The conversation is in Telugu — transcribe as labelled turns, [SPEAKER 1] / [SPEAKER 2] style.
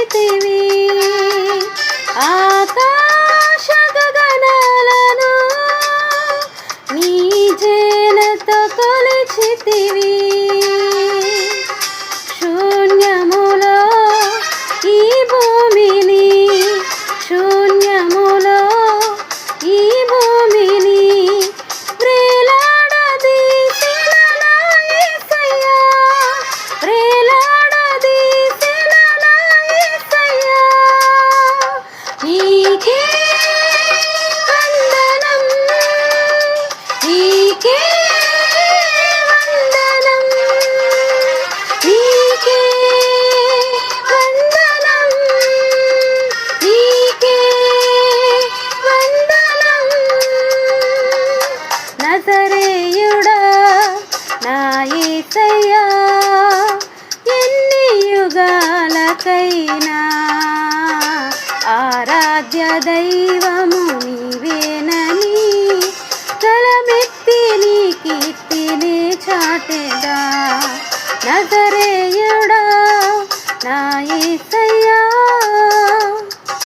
[SPEAKER 1] కొలిచితివి ఆకాశ గగనాలను నీ జేనతో కొలిచితివి శూన్యములో ఈ భూమిని శూన్యములో ఈ భూమిని ప్రేలాడదీసిన నా యేసయ్యా ప్రేలాడదీసిన నా యేసయ్యా నీకే వందనం నీకే వందనం నీకే వందనం నీకే వందనం నజరేయుడా నా యేసయ్యా ఎన్ని యుగాలకైనా ఆరాధ్య దైవము నీవేనని గలమెత్తి నీ కీర్తిని చాటెదా నజరేయుడా నా యేసయ్యా